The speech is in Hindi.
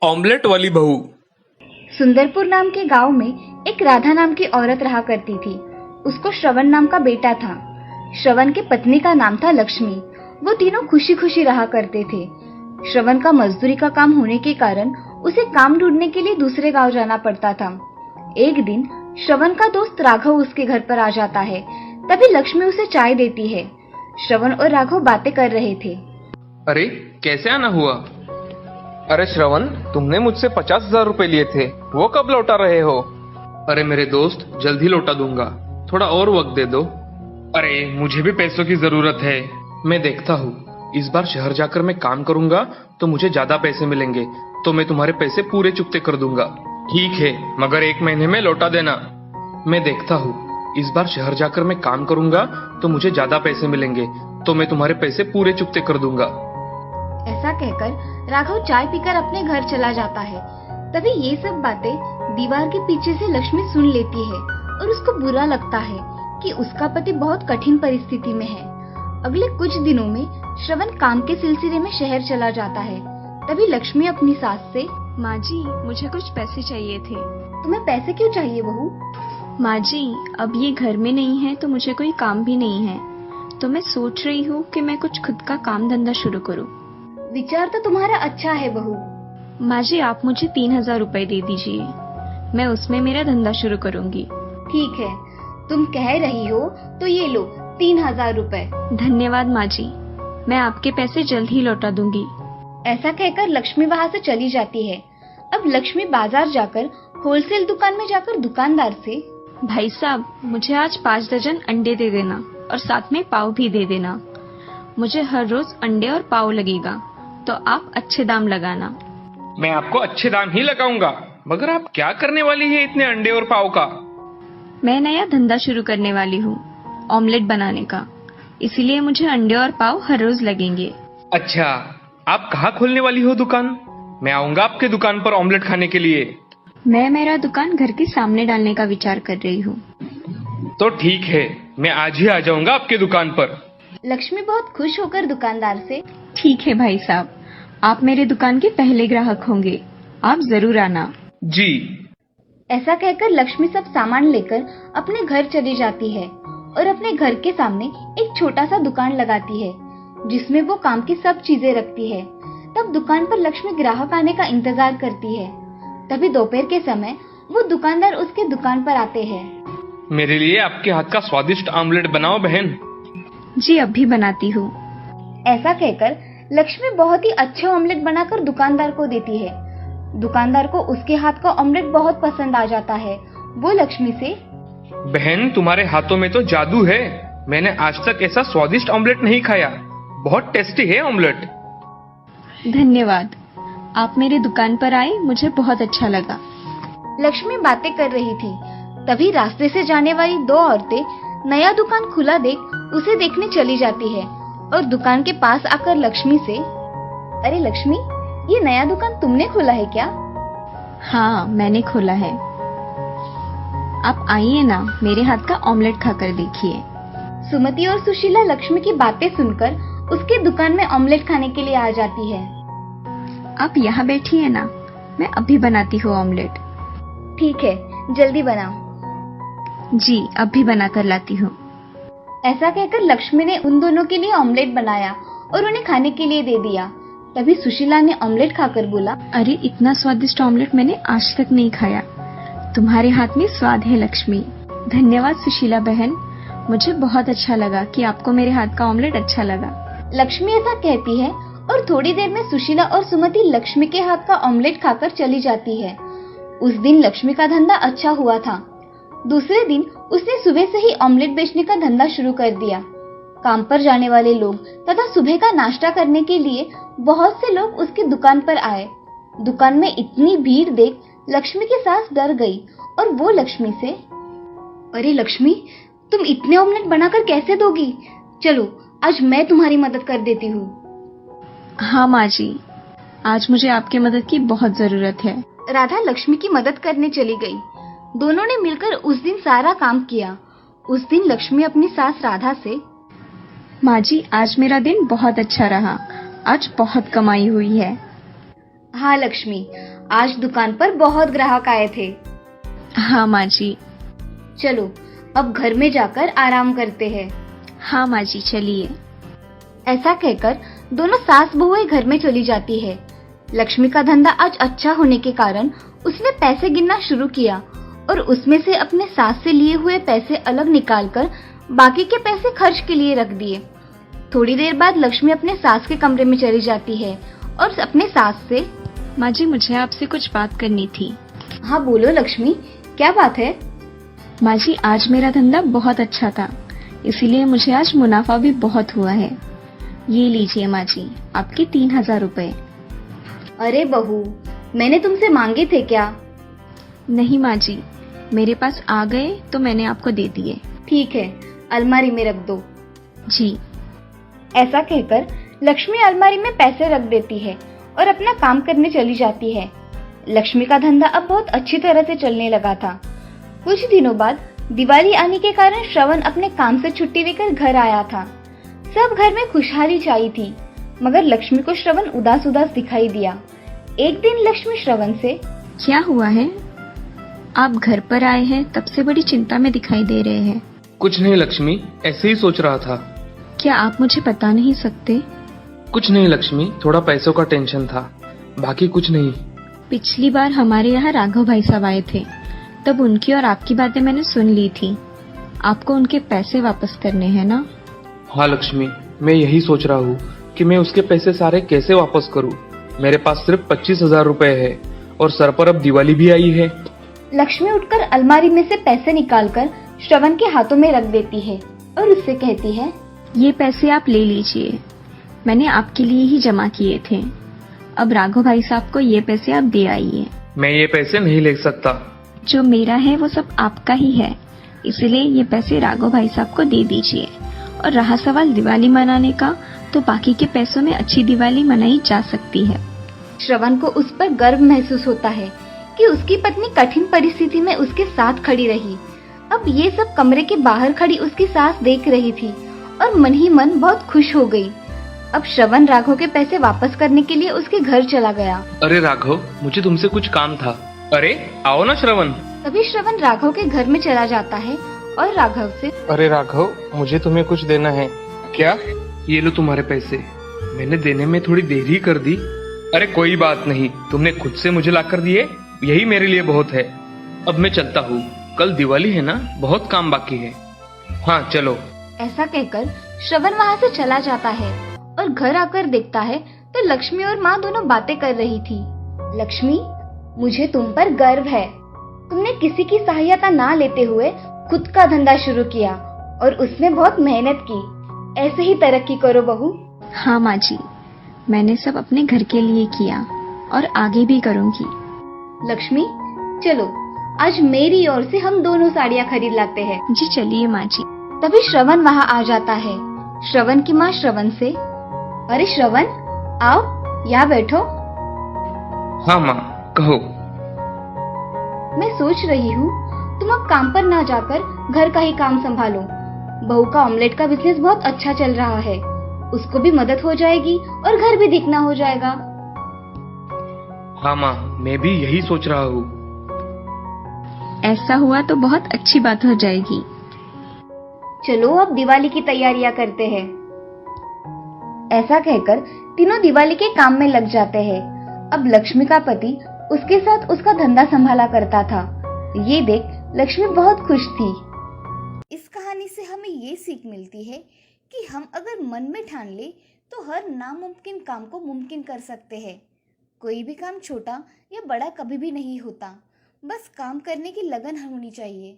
ऑमलेट वाली बहू। सुंदरपुर नाम के गांव में एक राधा नाम की औरत रहा करती थी। उसको श्रवण नाम का बेटा था। श्रवण की पत्नी का नाम था लक्ष्मी। वो तीनों खुशी खुशी रहा करते थे। श्रवण का मजदूरी का काम होने के कारण उसे काम ढूंढने के लिए दूसरे गांव जाना पड़ता था। एक दिन श्रवण का दोस्त राघव उसके घर पर आ जाता है। तभी लक्ष्मी उसे चाय देती है। श्रवण और राघव बातें कर रहे थे। अरे कैसे आना हुआ? अरे श्रवण, तुमने मुझसे 50,000 रुपए लिए थे, वो कब लौटा रहे हो? अरे मेरे दोस्त, जल्दी लौटा दूंगा, थोड़ा और वक्त दे दो। अरे मुझे भी पैसों की जरूरत है, मैं देखता हूँ। इस बार शहर जाकर मैं काम करूंगा तो मुझे ज्यादा पैसे मिलेंगे, तो मैं तुम्हारे पैसे पूरे चुकते कर दूंगा। ठीक है, मगर 1 महीने में लौटा देना। मैं देखता हूँ। इस बार शहर जाकर मैं काम करूंगा तो मुझे ज्यादा पैसे मिलेंगे, तो मैं तुम्हारे पैसे पूरे चुकते कर दूंगा। ऐसा कहकर राघव चाय पीकर अपने घर चला जाता है। तभी ये सब बातें दीवार के पीछे से लक्ष्मी सुन लेती है और उसको बुरा लगता है कि उसका पति बहुत कठिन परिस्थिति में है। अगले कुछ दिनों में श्रवण काम के सिलसिले में शहर चला जाता है। तभी लक्ष्मी अपनी सास से, माँ जी, मुझे कुछ पैसे चाहिए थे। तुम्हें पैसे क्यों चाहिए बहू? माँ जी, अब ये घर में नहीं है तो मुझे कोई काम भी नहीं है, तो मैं सोच रही हूँ कि मैं कुछ खुद का काम धंधा शुरू करूँ। विचार तो तुम्हारा अच्छा है बहू। माँ जी, आप मुझे 3,000 रुपए दे दीजिए, मैं उसमें मेरा धंधा शुरू करूँगी। ठीक है, तुम कह रही हो तो ये लो 3,000 रुपए। धन्यवाद माँ जी, मैं आपके पैसे जल्द ही लौटा दूंगी। ऐसा कहकर लक्ष्मी वहाँ से चली जाती है। अब लक्ष्मी बाजार जाकर होलसेल दुकान में जाकर दुकानदार से, भाई साहब, मुझे आज 5 दर्जन अंडे दे देना और साथ में पाव भी दे देना। मुझे हर रोज अंडे और पाव लगेगा, तो आप अच्छे दाम लगाना। मैं आपको अच्छे दाम ही लगाऊंगा, मगर आप क्या करने वाली है इतने अंडे और पाव का? मैं नया धंधा शुरू करने वाली हूँ, ऑमलेट बनाने का, इसीलिए मुझे अंडे और पाव हर रोज लगेंगे। अच्छा, आप कहाँ खोलने वाली हो दुकान? मैं आऊंगा आपके दुकान पर ऑमलेट खाने के लिए। मैं मेरा दुकान घर के सामने डालने का विचार कर रही हूँ। तो ठीक है, मैं आज ही आ जाऊंगा आपके दुकान पर। लक्ष्मी बहुत खुश होकर दुकानदार से, ठीक है भाई साहब, आप मेरे दुकान के पहले ग्राहक होंगे, आप जरूर आना। जी। ऐसा कहकर लक्ष्मी सब सामान लेकर अपने घर चली जाती है और अपने घर के सामने एक छोटा सा दुकान लगाती है जिसमें वो काम की सब चीजें रखती है। तब दुकान पर लक्ष्मी ग्राहक आने का इंतजार करती है। तभी दोपहर के समय वो दुकानदार उसके दुकान पर आते हैं। मेरे लिए आपके हाथ का स्वादिष्ट ऑमलेट बनाओ बहन। जी, अभी बनाती हूँ। ऐसा कहकर लक्ष्मी बहुत ही अच्छे ऑमलेट बनाकर दुकानदार को देती है। दुकानदार को उसके हाथ का ऑमलेट बहुत पसंद आ जाता है। वो लक्ष्मी से, बहन, तुम्हारे हाथों में तो जादू है, मैंने आज तक ऐसा स्वादिष्ट ऑमलेट नहीं खाया, बहुत टेस्टी है ऑमलेट। धन्यवाद, आप मेरे दुकान पर आए, मुझे बहुत अच्छा लगा। लक्ष्मी बातें कर रही थी। तभी रास्ते से जाने वाली 2 औरतें नया दुकान खुला देख उसे देखने चली जाती है और दुकान के पास आकर लक्ष्मी से, अरे लक्ष्मी, ये नया दुकान तुमने खोला है क्या? हाँ, मैंने खोला है। आप आइए ना, मेरे हाथ का ऑमलेट खाकर देखिए। सुमति और सुशीला लक्ष्मी की बातें सुनकर उसके दुकान में ऑमलेट खाने के लिए आ जाती है। आप यहाँ बैठिए ना, मैं अभी बनाती हूँ ऑमलेट। ठीक है, जल्दी बनाओ। जी, अभी बना कर लाती हूँ। ऐसा कहकर लक्ष्मी ने उन दोनों के लिए ऑमलेट बनाया और उन्हें खाने के लिए दे दिया। तभी सुशीला ने ऑमलेट खाकर बोला, अरे, इतना स्वादिष्ट ऑमलेट मैंने आज तक नहीं खाया। तुम्हारे हाथ में स्वाद है लक्ष्मी। धन्यवाद सुशीला बहन, मुझे बहुत अच्छा लगा कि आपको मेरे हाथ का ऑमलेट अच्छा लगा। लक्ष्मी ऐसा कहती है और थोड़ी देर में सुशीला और सुमति लक्ष्मी के हाथ का ऑमलेट खाकर चली जाती है। उस दिन लक्ष्मी का धंधा अच्छा हुआ था। दूसरे दिन उसने सुबह से ही ऑमलेट बेचने का धंधा शुरू कर दिया। काम पर जाने वाले लोग तथा सुबह का नाश्ता करने के लिए बहुत से लोग उसकी दुकान पर आए। दुकान में इतनी भीड़ देख लक्ष्मी की सास डर गई और वो लक्ष्मी से, अरे लक्ष्मी, तुम इतने ऑमलेट बनाकर कैसे दोगी? चलो, आज मैं तुम्हारी मदद कर देती हूँ। हाँ माँ जी, आज मुझे आपकी मदद की बहुत जरूरत है। राधा लक्ष्मी की मदद करने चली गई। दोनों ने मिलकर उस दिन सारा काम किया। उस दिन लक्ष्मी अपनी सास राधा से, माँ जी, आज मेरा दिन बहुत अच्छा रहा, आज बहुत कमाई हुई है। हाँ लक्ष्मी, आज दुकान पर बहुत ग्राहक आए थे। हाँ माँ जी। चलो अब घर में जाकर आराम करते हैं। हाँ माँ जी, चलिए। ऐसा कहकर दोनों सास बहुएं घर में चली जाती है। लक्ष्मी का धंधा आज अच्छा होने के कारण उसने पैसे गिनना शुरू किया और उसमें से अपने सास से लिए हुए पैसे अलग निकालकर बाकी के पैसे खर्च के लिए रख दिए। थोड़ी देर बाद लक्ष्मी अपने सास के कमरे में चली जाती है और अपने सास से, माँ जी, मुझे आपसे कुछ बात करनी थी। हाँ बोलो लक्ष्मी, क्या बात है? माँ जी, आज मेरा धंधा बहुत अच्छा था, इसीलिए मुझे आज मुनाफा भी बहुत हुआ है। ये लीजिए माँ जी, आपके 3000 रुपए। अरे बहू, मैंने तुमसे मांगे थे क्या? नहीं माँ जी, मेरे पास आ गए तो मैंने आपको दे दिए। ठीक है, अलमारी में रख दो। जी। ऐसा कहकर लक्ष्मी अलमारी में पैसे रख देती है और अपना काम करने चली जाती है। लक्ष्मी का धंधा अब बहुत अच्छी तरह से चलने लगा था। कुछ दिनों बाद दिवाली आने के कारण श्रवण अपने काम से छुट्टी लेकर घर आया था। सब घर में खुशहाली छाई थी, मगर लक्ष्मी को श्रवण उदास उदास दिखाई दिया। एक दिन लक्ष्मी श्रवण से, क्या हुआ है? आप घर पर आए हैं तब से बड़ी चिंता में दिखाई दे रहे हैं। कुछ नहीं लक्ष्मी, ऐसे ही सोच रहा था। क्या आप मुझे बता नहीं सकते? कुछ नहीं लक्ष्मी, थोड़ा पैसों का टेंशन था, बाकी कुछ नहीं। पिछली बार हमारे यहाँ राघव भाई साहब आए थे, तब उनकी और आपकी बातें मैंने सुन ली थी। आपको उनके पैसे वापस करने हैं ना? हाँ लक्ष्मी, मैं यही सोच रहा हूँ कि मैं उसके पैसे सारे कैसे वापस करूँ। मेरे पास सिर्फ 25,000 रुपए है और सर पर अब दिवाली भी आई है। लक्ष्मी उठकर अलमारी में से पैसे निकालकर श्रवण के हाथों में रख देती है और उससे कहती है, ये पैसे आप ले लीजिए, मैंने आपके लिए ही जमा किए थे। अब राघव भाई साहब को ये पैसे आप दे आइए। मैं ये पैसे नहीं ले सकता। जो मेरा है वो सब आपका ही है, इसलिए ये पैसे राघव भाई साहब को दे दीजिए। और रहा सवाल दिवाली मनाने का, तो बाकी के पैसों में अच्छी दिवाली मनाई जा सकती है। श्रवण को उस पर गर्व महसूस होता है कि उसकी पत्नी कठिन परिस्थिति में उसके साथ खड़ी रही। अब ये सब कमरे के बाहर खड़ी उसकी सास देख रही थी और मन ही मन बहुत खुश हो गई। अब श्रवण राघव के पैसे वापस करने के लिए उसके घर चला गया। अरे राघव, मुझे तुमसे कुछ काम था। अरे आओ ना श्रवण। तभी श्रवण राघव के घर में चला जाता है और राघव से, अरे राघव, मुझे तुम्हें कुछ देना है। क्या? ये लो तुम्हारे पैसे। मैंने देने में थोड़ी देर ही कर दी। अरे कोई बात नहीं, तुमने खुद से मुझे लाकर दिए, यही मेरे लिए बहुत है। अब मैं चलता हूँ, कल दिवाली है ना, बहुत काम बाकी है। हाँ चलो। ऐसा कहकर श्रवण वहाँ से चला जाता है और घर आकर देखता है तो लक्ष्मी और माँ दोनों बातें कर रही थी। लक्ष्मी, मुझे तुम पर गर्व है। तुमने किसी की सहायता ना लेते हुए खुद का धंधा शुरू किया और उसमें बहुत मेहनत की। ऐसे ही तरक्की करो बहू। हाँ माँ जी, मैंने सब अपने घर के लिए किया और आगे भी करूँगी। लक्ष्मी, चलो आज मेरी ओर से हम दोनों साड़ियाँ खरीद लाते हैं। जी चलिए माँ जी। तभी श्रवण वहाँ आ जाता है। श्रवण की माँ श्रवण से, अरे श्रवण, आओ यहाँ बैठो। हाँ माँ, कहो। मैं सोच रही हूँ तुम अब काम पर ना जाकर घर का ही काम संभालो। बहू का ऑमलेट का बिजनेस बहुत अच्छा चल रहा है, उसको भी मदद हो जाएगी और घर भी दिखना हो जाएगा। हाँ माँ, मैं भी यही सोच रहा हूँ। ऐसा हुआ तो बहुत अच्छी बात हो जाएगी। चलो अब दिवाली की तैयारियां करते हैं। ऐसा कहकर तीनों दिवाली के काम में लग जाते हैं। अब लक्ष्मी का पति उसके साथ उसका धंधा संभाला करता था। ये देख लक्ष्मी बहुत खुश थी। इस कहानी से हमें ये सीख मिलती है कि हम अगर मन में ठान ले तो हर नामुमकिन काम को मुमकिन कर सकते हैं। कोई भी काम छोटा या बड़ा कभी भी नहीं होता, बस काम करने की लगन होनी चाहिए।